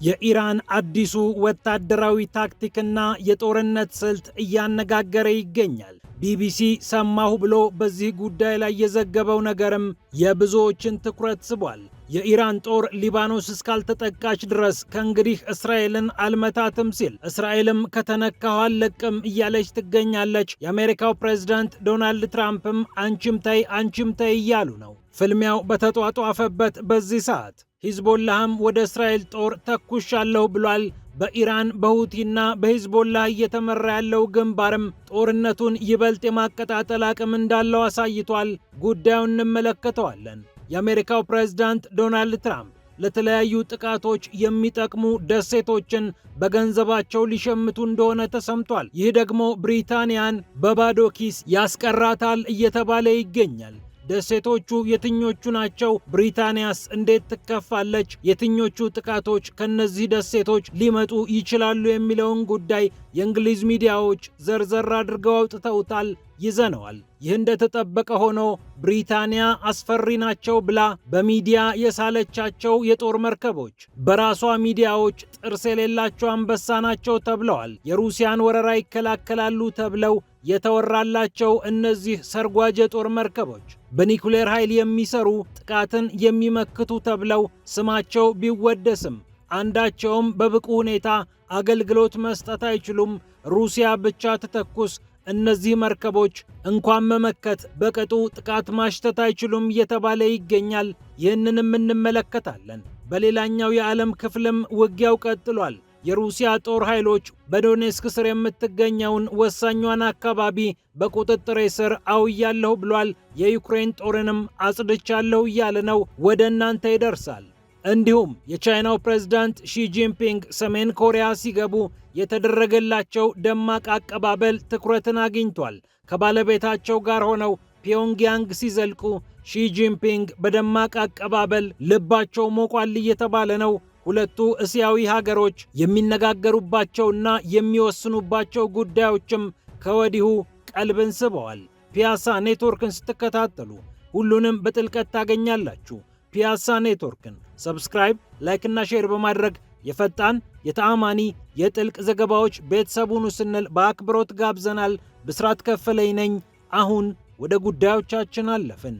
የኢራን አዲሱ ወታደራዊ ታክቲክና የጦርነት ስልት እያነጋገረ ይገኛል። ቢቢሲ ሰማሁ ብሎ በዚህ ጉዳይ ላይ የዘገበው ነገርም የብዙዎችን ትኩረት ስቧል። የኢራን ጦር ሊባኖስ እስካልተጠቃች ድረስ ከእንግዲህ እስራኤልን አልመታትም ሲል፣ እስራኤልም ከተነካሁ አልለቅም እያለች ትገኛለች። የአሜሪካው ፕሬዝዳንት ዶናልድ ትራምፕም አንቺም ተይ እያሉ ነው። ፍልሚያው በተጧጧፈበት በዚህ ሰዓት ሂዝቦላህም ወደ እስራኤል ጦር ተኩሻለሁ ብሏል። በኢራን በሁቲና በሂዝቦላህ እየተመራ ያለው ግንባርም ጦርነቱን ይበልጥ የማቀጣጠል አቅም እንዳለው አሳይቷል። ጉዳዩን እንመለከተዋለን። የአሜሪካው ፕሬዝዳንት ዶናልድ ትራምፕ ለተለያዩ ጥቃቶች የሚጠቅሙ ደሴቶችን በገንዘባቸው ሊሸምቱ እንደሆነ ተሰምቷል። ይህ ደግሞ ብሪታንያን በባዶ ኪስ ያስቀራታል እየተባለ ይገኛል። ደሴቶቹ የትኞቹ ናቸው? ብሪታንያስ እንዴት ትከፋለች? የትኞቹ ጥቃቶች ከነዚህ ደሴቶች ሊመጡ ይችላሉ? የሚለውን ጉዳይ የእንግሊዝ ሚዲያዎች ዘርዘር አድርገው አውጥተውታል። ይዘነዋል። ይህ እንደተጠበቀ ሆኖ ብሪታንያ አስፈሪ ናቸው ብላ በሚዲያ የሳለቻቸው የጦር መርከቦች በራሷ ሚዲያዎች ጥርስ የሌላቸው አንበሳ ናቸው ተብለዋል። የሩሲያን ወረራ ይከላከላሉ ተብለው የተወራላቸው እነዚህ ሰርጓጅ የጦር መርከቦች በኒኩሌር ኃይል የሚሰሩ ጥቃትን የሚመክቱ ተብለው ስማቸው ቢወደስም አንዳቸውም በብቁ ሁኔታ አገልግሎት መስጠት አይችሉም። ሩሲያ ብቻ ትተኩስ፣ እነዚህ መርከቦች እንኳን መመከት በቅጡ ጥቃት ማሽተት አይችሉም እየተባለ ይገኛል። ይህንንም እንመለከታለን። በሌላኛው የዓለም ክፍልም ውጊያው ቀጥሏል። የሩሲያ ጦር ኃይሎች በዶኔስክ ስር የምትገኘውን ወሳኟን አካባቢ በቁጥጥሬ ስር አውያለሁ ብሏል። የዩክሬን ጦርንም አጽድቻለሁ እያለ ነው። ወደ እናንተ ይደርሳል። እንዲሁም የቻይናው ፕሬዝዳንት ሺጂንፒንግ ሰሜን ኮሪያ ሲገቡ የተደረገላቸው ደማቅ አቀባበል ትኩረትን አግኝቷል። ከባለቤታቸው ጋር ሆነው ፒዮንግያንግ ሲዘልቁ ሺጂንፒንግ በደማቅ አቀባበል ልባቸው ሞቋል እየተባለ ነው። ሁለቱ እስያዊ ሀገሮች የሚነጋገሩባቸውና የሚወስኑባቸው ጉዳዮችም ከወዲሁ ቀልብን ስበዋል። ፒያሳ ኔትወርክን ስትከታተሉ ሁሉንም በጥልቀት ታገኛላችሁ። ፒያሳ ኔትወርክን ሰብስክራይብ፣ ላይክ እና ሼር በማድረግ የፈጣን የተአማኒ የጥልቅ ዘገባዎች ቤተሰቡን ስንል በአክብሮት ጋብዘናል። ብስራት ከፈለኝ ነኝ። አሁን ወደ ጉዳዮቻችን አለፍን።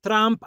ትራምፕ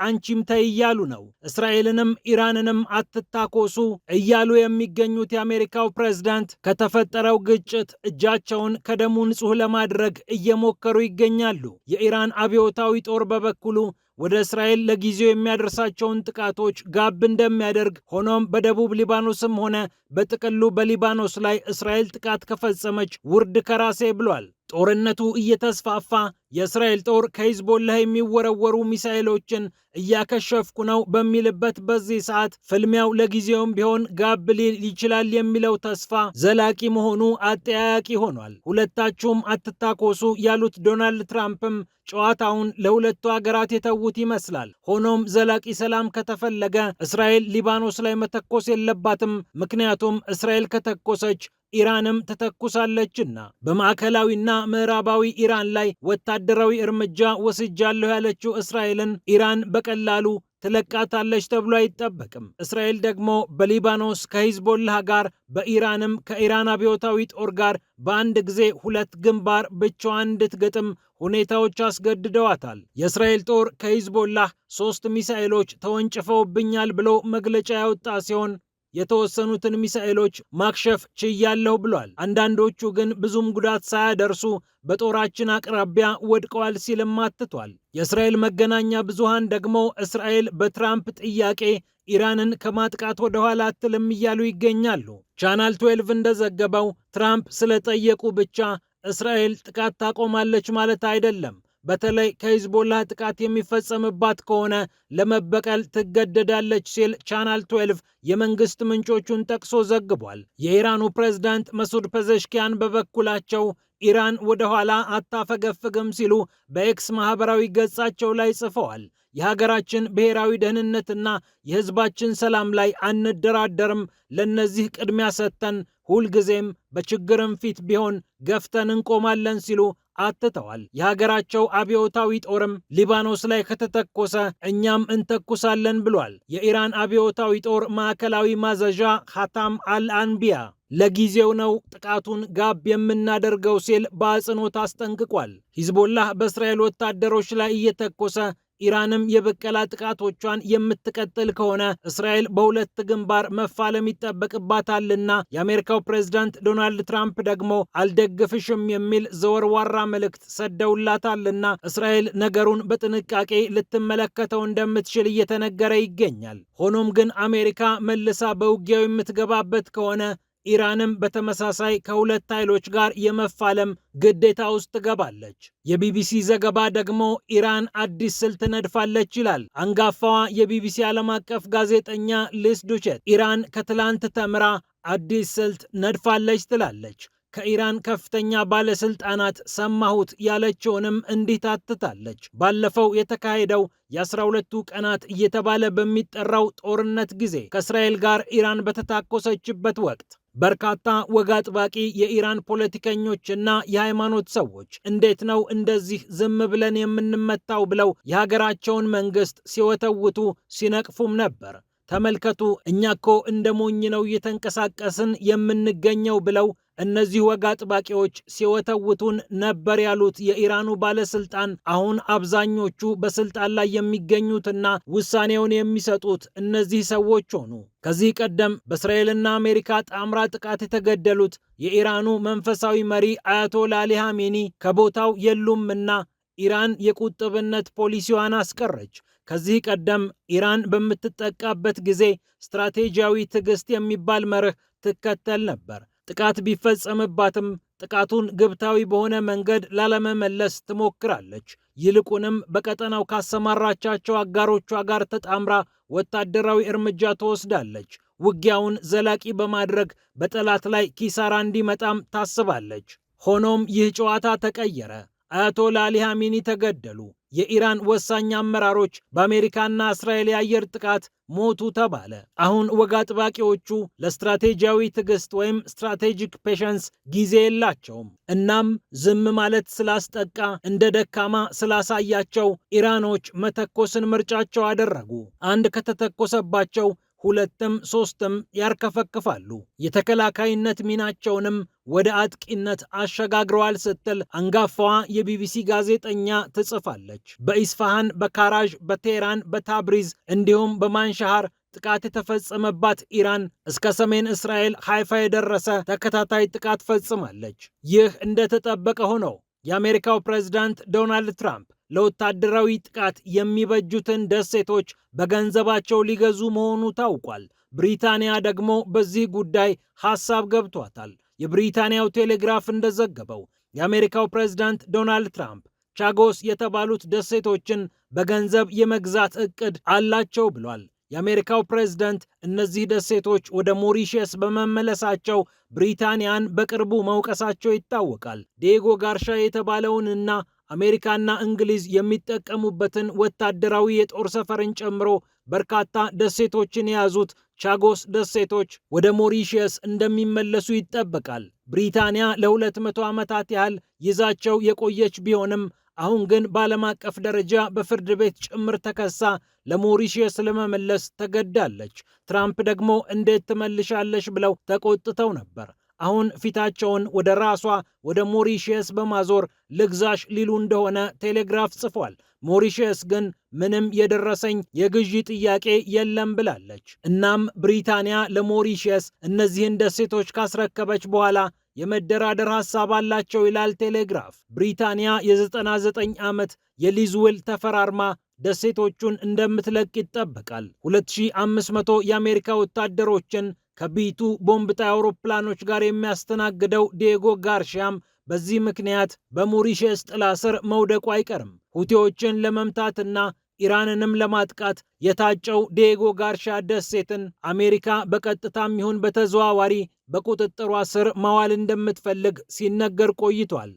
አንቺም ተይ እያሉ ነው። እስራኤልንም ኢራንንም አትታኮሱ እያሉ የሚገኙት የአሜሪካው ፕሬዝዳንት ከተፈጠረው ግጭት እጃቸውን ከደሙ ንጹህ ለማድረግ እየሞከሩ ይገኛሉ። የኢራን አብዮታዊ ጦር በበኩሉ ወደ እስራኤል ለጊዜው የሚያደርሳቸውን ጥቃቶች ጋብ እንደሚያደርግ፣ ሆኖም በደቡብ ሊባኖስም ሆነ በጥቅሉ በሊባኖስ ላይ እስራኤል ጥቃት ከፈጸመች ውርድ ከራሴ ብሏል። ጦርነቱ እየተስፋፋ የእስራኤል ጦር ከሂዝቦላህ የሚወረወሩ ሚሳኤሎችን እያከሸፍኩ ነው በሚልበት በዚህ ሰዓት ፍልሚያው ለጊዜውም ቢሆን ጋብ ሊል ይችላል የሚለው ተስፋ ዘላቂ መሆኑ አጠያያቂ ሆኗል። ሁለታችሁም አትታኮሱ ያሉት ዶናልድ ትራምፕም ጨዋታውን ለሁለቱ ሀገራት የተዉት ይመስላል። ሆኖም ዘላቂ ሰላም ከተፈለገ እስራኤል ሊባኖስ ላይ መተኮስ የለባትም። ምክንያቱም እስራኤል ከተኮሰች ኢራንም ተተኩሳለችና። በማዕከላዊና ምዕራባዊ ኢራን ላይ ወታደራዊ እርምጃ ወስጃለሁ ያለችው እስራኤልን ኢራን በቀላሉ ትለቃታለች ተብሎ አይጠበቅም። እስራኤል ደግሞ በሊባኖስ ከሂዝቦላህ ጋር በኢራንም ከኢራን አብዮታዊ ጦር ጋር በአንድ ጊዜ ሁለት ግንባር ብቻዋን እንድትገጥም ሁኔታዎች አስገድደዋታል። የእስራኤል ጦር ከሂዝቦላህ 3 ሚሳኤሎች ተወንጭፈውብኛል ብሎ መግለጫ ያወጣ ሲሆን የተወሰኑትን ሚሳኤሎች ማክሸፍ ችያለሁ ብሏል። አንዳንዶቹ ግን ብዙም ጉዳት ሳያደርሱ በጦራችን አቅራቢያ ወድቀዋል ሲልም አትቷል። የእስራኤል መገናኛ ብዙሃን ደግሞ እስራኤል በትራምፕ ጥያቄ ኢራንን ከማጥቃት ወደ ኋላ አትልም እያሉ ይገኛሉ። ቻናል 12 እንደዘገበው ትራምፕ ስለጠየቁ ብቻ እስራኤል ጥቃት ታቆማለች ማለት አይደለም። በተለይ ከሂዝቦላህ ጥቃት የሚፈጸምባት ከሆነ ለመበቀል ትገደዳለች ሲል ቻናል 12 የመንግስት ምንጮቹን ጠቅሶ ዘግቧል። የኢራኑ ፕሬዝዳንት መሱድ ፐዘሽኪያን በበኩላቸው ኢራን ወደ ኋላ አታፈገፍግም ሲሉ በኤክስ ማህበራዊ ገጻቸው ላይ ጽፈዋል። የሀገራችን ብሔራዊ ደህንነትና የሕዝባችን ሰላም ላይ አንደራደርም። ለነዚህ ቅድሚያ ሰጥተን ሁልጊዜም በችግርም ፊት ቢሆን ገፍተን እንቆማለን ሲሉ አትተዋል። የሀገራቸው አብዮታዊ ጦርም ሊባኖስ ላይ ከተተኮሰ እኛም እንተኩሳለን ብሏል። የኢራን አብዮታዊ ጦር ማዕከላዊ ማዘዣ ኻታም አልአንቢያ ለጊዜው ነው ጥቃቱን ጋብ የምናደርገው ሲል በአጽንኦት አስጠንቅቋል። ሂዝቦላህ በእስራኤል ወታደሮች ላይ እየተኮሰ ኢራንም የበቀላ ጥቃቶቿን የምትቀጥል ከሆነ እስራኤል በሁለት ግንባር መፋለም ይጠበቅባታልና የአሜሪካው ፕሬዝዳንት ዶናልድ ትራምፕ ደግሞ አልደግፍሽም የሚል ዘወርዋራ መልእክት ሰደውላታልና እስራኤል ነገሩን በጥንቃቄ ልትመለከተው እንደምትችል እየተነገረ ይገኛል። ሆኖም ግን አሜሪካ መልሳ በውጊያው የምትገባበት ከሆነ ኢራንም በተመሳሳይ ከሁለት ኃይሎች ጋር የመፋለም ግዴታ ውስጥ ትገባለች። የቢቢሲ ዘገባ ደግሞ ኢራን አዲስ ስልት ነድፋለች ይላል። አንጋፋዋ የቢቢሲ ዓለም አቀፍ ጋዜጠኛ ሊስ ዱቼት ኢራን ከትላንት ተምራ አዲስ ስልት ነድፋለች ትላለች። ከኢራን ከፍተኛ ባለስልጣናት ሰማሁት ያለችውንም እንዲህ ታትታለች። ባለፈው የተካሄደው የ12ቱ ቀናት እየተባለ በሚጠራው ጦርነት ጊዜ ከእስራኤል ጋር ኢራን በተታኮሰችበት ወቅት በርካታ ወግ አጥባቂ የኢራን ፖለቲከኞችና የሃይማኖት ሰዎች እንዴት ነው እንደዚህ ዝም ብለን የምንመታው ብለው የሀገራቸውን መንግስት ሲወተውቱ ሲነቅፉም ነበር። ተመልከቱ፣ እኛ እኮ እንደ ሞኝ ነው እየተንቀሳቀስን የምንገኘው ብለው እነዚህ ወግ አጥባቂዎች ሲወተውቱን ነበር ያሉት የኢራኑ ባለስልጣን አሁን አብዛኞቹ በስልጣን ላይ የሚገኙትና ውሳኔውን የሚሰጡት እነዚህ ሰዎች ሆኑ። ከዚህ ቀደም በእስራኤልና አሜሪካ ጣምራ ጥቃት የተገደሉት የኢራኑ መንፈሳዊ መሪ አያቶላ አሊ ኻሜኒ ከቦታው የሉምና ኢራን የቁጥብነት ፖሊሲዋን አስቀረች። ከዚህ ቀደም ኢራን በምትጠቃበት ጊዜ ስትራቴጂያዊ ትዕግስት የሚባል መርህ ትከተል ነበር። ጥቃት ቢፈጸምባትም ጥቃቱን ግብታዊ በሆነ መንገድ ላለመመለስ ትሞክራለች። ይልቁንም በቀጠናው ካሰማራቻቸው አጋሮቿ ጋር ተጣምራ ወታደራዊ እርምጃ ትወስዳለች። ውጊያውን ዘላቂ በማድረግ በጠላት ላይ ኪሳራ እንዲመጣም ታስባለች። ሆኖም ይህ ጨዋታ ተቀየረ። አያቶላ አሊ ኻሜኒ ተገደሉ። የኢራን ወሳኝ አመራሮች በአሜሪካና እስራኤል የአየር ጥቃት ሞቱ ተባለ። አሁን ወግ አጥባቂዎቹ ለስትራቴጂያዊ ትዕግስት ወይም ስትራቴጂክ ፔሸንስ ጊዜ የላቸውም። እናም ዝም ማለት ስላስጠቃ እንደ ደካማ ስላሳያቸው ኢራኖች መተኮስን ምርጫቸው አደረጉ። አንድ ከተተኮሰባቸው ሁለትም ሶስትም ያርከፈክፋሉ። የተከላካይነት ሚናቸውንም ወደ አጥቂነት አሸጋግረዋል ስትል አንጋፋዋ የቢቢሲ ጋዜጠኛ ትጽፋለች። በኢስፋሃን፣ በካራዥ፣ በቴህራን፣ በታብሪዝ እንዲሁም በማንሻሃር ጥቃት የተፈጸመባት ኢራን እስከ ሰሜን እስራኤል ሃይፋ የደረሰ ተከታታይ ጥቃት ፈጽማለች። ይህ እንደተጠበቀ ሆኖ የአሜሪካው ፕሬዝዳንት ዶናልድ ትራምፕ ለወታደራዊ ጥቃት የሚበጁትን ደሴቶች በገንዘባቸው ሊገዙ መሆኑ ታውቋል። ብሪታንያ ደግሞ በዚህ ጉዳይ ሐሳብ ገብቷታል። የብሪታንያው ቴሌግራፍ እንደዘገበው የአሜሪካው ፕሬዝዳንት ዶናልድ ትራምፕ ቻጎስ የተባሉት ደሴቶችን በገንዘብ የመግዛት ዕቅድ አላቸው ብሏል። የአሜሪካው ፕሬዝዳንት እነዚህ ደሴቶች ወደ ሞሪሸስ በመመለሳቸው ብሪታንያን በቅርቡ መውቀሳቸው ይታወቃል። ዲዬጎ ጋርሻ የተባለውንና አሜሪካና እንግሊዝ የሚጠቀሙበትን ወታደራዊ የጦር ሰፈርን ጨምሮ በርካታ ደሴቶችን የያዙት ቻጎስ ደሴቶች ወደ ሞሪሸስ እንደሚመለሱ ይጠበቃል። ብሪታንያ ለ200 ዓመታት ያህል ይዛቸው የቆየች ቢሆንም አሁን ግን በዓለም አቀፍ ደረጃ በፍርድ ቤት ጭምር ተከሳ ለሞሪሸስ ለመመለስ ተገዳለች። ትራምፕ ደግሞ እንዴት ትመልሻለሽ ብለው ተቆጥተው ነበር። አሁን ፊታቸውን ወደ ራሷ ወደ ሞሪሸስ በማዞር ልግዛሽ ሊሉ እንደሆነ ቴሌግራፍ ጽፏል። ሞሪሸስ ግን ምንም የደረሰኝ የግዢ ጥያቄ የለም ብላለች። እናም ብሪታንያ ለሞሪሸስ እነዚህን ደሴቶች ካስረከበች በኋላ የመደራደር ሐሳብ አላቸው ይላል ቴሌግራፍ። ብሪታንያ የ99 ዓመት የሊዝ ውል ተፈራርማ ደሴቶቹን እንደምትለቅ ይጠበቃል። 2500 የአሜሪካ ወታደሮችን ከቢቱ ቦምብ ጣይ አውሮፕላኖች ጋር የሚያስተናግደው ዲዬጎ ጋርሻም በዚህ ምክንያት በሞሪሸስ ጥላ ስር መውደቁ አይቀርም። ሁቲዎችን ለመምታትና ኢራንንም ለማጥቃት የታጨው ዲዬጎ ጋርሻ ደሴትን አሜሪካ በቀጥታም ይሁን በተዘዋዋሪ በቁጥጥሯ ስር ማዋል እንደምትፈልግ ሲነገር ቆይቷል።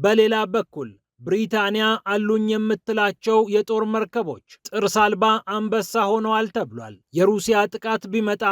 በሌላ በኩል ብሪታንያ አሉኝ የምትላቸው የጦር መርከቦች ጥርስ አልባ አንበሳ ሆነዋል ተብሏል። የሩሲያ ጥቃት ቢመጣ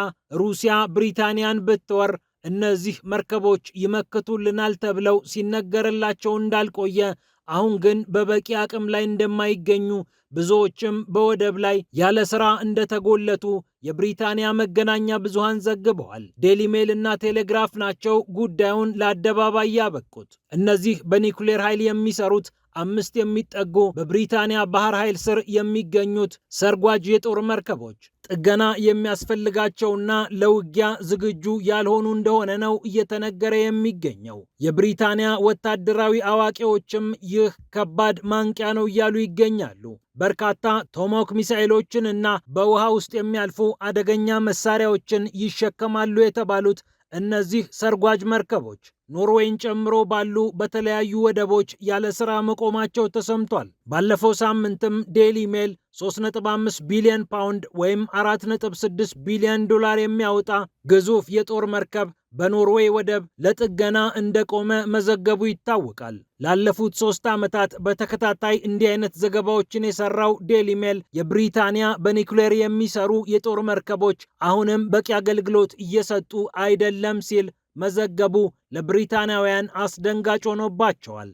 ሩሲያ ብሪታንያን ብትወር እነዚህ መርከቦች ይመክቱልናል ተብለው ሲነገርላቸው እንዳልቆየ፣ አሁን ግን በበቂ አቅም ላይ እንደማይገኙ፣ ብዙዎችም በወደብ ላይ ያለ ስራ እንደተጎለቱ የብሪታንያ መገናኛ ብዙሃን ዘግበዋል። ዴሊ ሜል እና ቴሌግራፍ ናቸው ጉዳዩን ለአደባባይ ያበቁት። እነዚህ በኒውክሌር ኃይል የሚሰሩት 5 የሚጠጉ በብሪታንያ ባህር ኃይል ስር የሚገኙት ሰርጓጅ የጦር መርከቦች ጥገና የሚያስፈልጋቸውና ለውጊያ ዝግጁ ያልሆኑ እንደሆነ ነው እየተነገረ የሚገኘው። የብሪታንያ ወታደራዊ አዋቂዎችም ይህ ከባድ ማንቂያ ነው እያሉ ይገኛሉ። በርካታ ቶማሃውክ ሚሳኤሎችን እና በውሃ ውስጥ የሚያልፉ አደገኛ መሳሪያዎችን ይሸከማሉ የተባሉት እነዚህ ሰርጓጅ መርከቦች ኖርዌይን ጨምሮ ባሉ በተለያዩ ወደቦች ያለ ሥራ መቆማቸው ተሰምቷል። ባለፈው ሳምንትም ዴሊ ሜል 3.5 ቢሊዮን ፓውንድ ወይም 4.6 ቢሊዮን ዶላር የሚያወጣ ግዙፍ የጦር መርከብ በኖርዌይ ወደብ ለጥገና እንደቆመ መዘገቡ ይታወቃል። ላለፉት 3 ዓመታት በተከታታይ እንዲህ አይነት ዘገባዎችን የሰራው ዴሊ ሜል የብሪታንያ በኒውክሌር የሚሰሩ የጦር መርከቦች አሁንም በቂ አገልግሎት እየሰጡ አይደለም ሲል መዘገቡ ለብሪታንያውያን አስደንጋጭ ሆኖባቸዋል።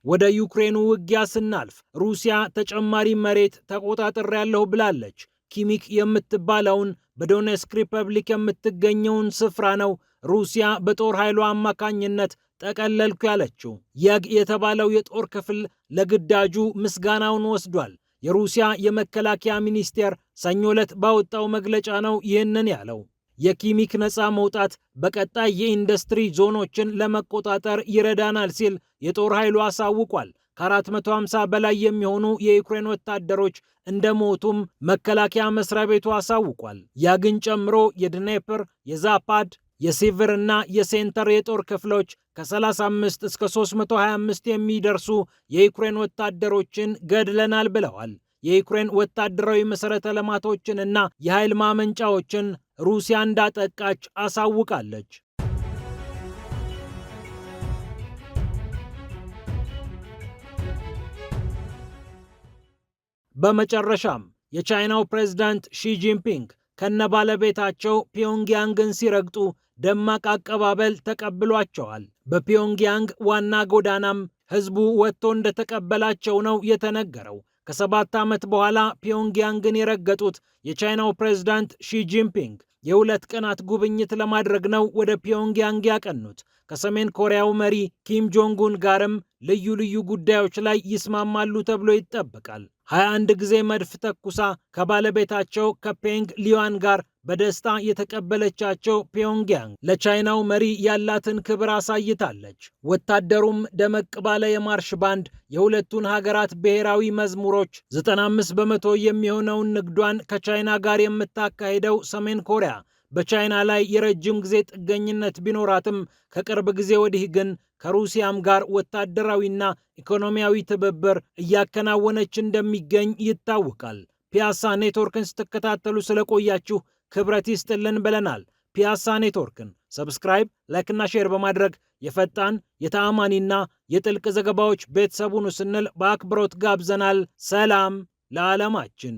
ወደ ዩክሬኑ ውጊያ ስናልፍ ሩሲያ ተጨማሪ መሬት ተቆጣጥሬያለሁ ብላለች። ኪሚክ የምትባለውን በዶኔስክ ሪፐብሊክ የምትገኘውን ስፍራ ነው ሩሲያ በጦር ኃይሏ አማካኝነት ጠቀለልኩ ያለችው። የግ የተባለው የጦር ክፍል ለግዳጁ ምስጋናውን ወስዷል። የሩሲያ የመከላከያ ሚኒስቴር ሰኞ ዕለት ባወጣው መግለጫ ነው ይህንን ያለው። የኪሚክ ነፃ መውጣት በቀጣይ የኢንዱስትሪ ዞኖችን ለመቆጣጠር ይረዳናል ሲል የጦር ኃይሉ አሳውቋል። ከ450 በላይ የሚሆኑ የዩክሬን ወታደሮች እንደሞቱም መከላከያ መስሪያ ቤቱ አሳውቋል። ያግን ጨምሮ የድኔፕር፣ የዛፓድ፣ የሲቭር እና የሴንተር የጦር ክፍሎች ከ35 እስከ 325 የሚደርሱ የዩክሬን ወታደሮችን ገድለናል ብለዋል። የዩክሬን ወታደራዊ መሠረተ ልማቶችንና የኃይል ማመንጫዎችን ሩሲያ እንዳጠቃች አሳውቃለች። በመጨረሻም የቻይናው ፕሬዝዳንት ሺጂንፒንግ ከነባለቤታቸው ፒዮንግያንግን ሲረግጡ ደማቅ አቀባበል ተቀብሏቸዋል። በፒዮንግያንግ ዋና ጎዳናም ህዝቡ ወጥቶ እንደተቀበላቸው ነው የተነገረው። ከ7 ዓመት በኋላ ፒዮንግያንግን የረገጡት የቻይናው ፕሬዝዳንት ሺጂንፒንግ የ2 ቀናት ጉብኝት ለማድረግ ነው ወደ ፒዮንግያንግ ያቀኑት። ከሰሜን ኮሪያው መሪ ኪም ጆንጉን ጋርም ልዩ ልዩ ጉዳዮች ላይ ይስማማሉ ተብሎ ይጠበቃል። 21 ጊዜ መድፍ ተኩሳ ከባለቤታቸው ከፔንግ ሊዋን ጋር በደስታ የተቀበለቻቸው ፒዮንግያንግ ለቻይናው መሪ ያላትን ክብር አሳይታለች። ወታደሩም ደመቅ ባለ የማርሽ ባንድ የሁለቱን ሀገራት ብሔራዊ መዝሙሮች 95 በመቶ የሚሆነውን ንግዷን ከቻይና ጋር የምታካሂደው ሰሜን ኮሪያ በቻይና ላይ የረጅም ጊዜ ጥገኝነት ቢኖራትም ከቅርብ ጊዜ ወዲህ ግን ከሩሲያም ጋር ወታደራዊና ኢኮኖሚያዊ ትብብር እያከናወነች እንደሚገኝ ይታወቃል። ፒያሳ ኔትወርክን ስትከታተሉ ስለቆያችሁ ክብረት ይስጥልን ብለናል። ፒያሳ ኔትወርክን ሰብስክራይብ፣ ላይክና ሼር በማድረግ የፈጣን የተአማኒና የጥልቅ ዘገባዎች ቤተሰቡን ስንል በአክብሮት ጋብዘናል። ሰላም ለዓለማችን።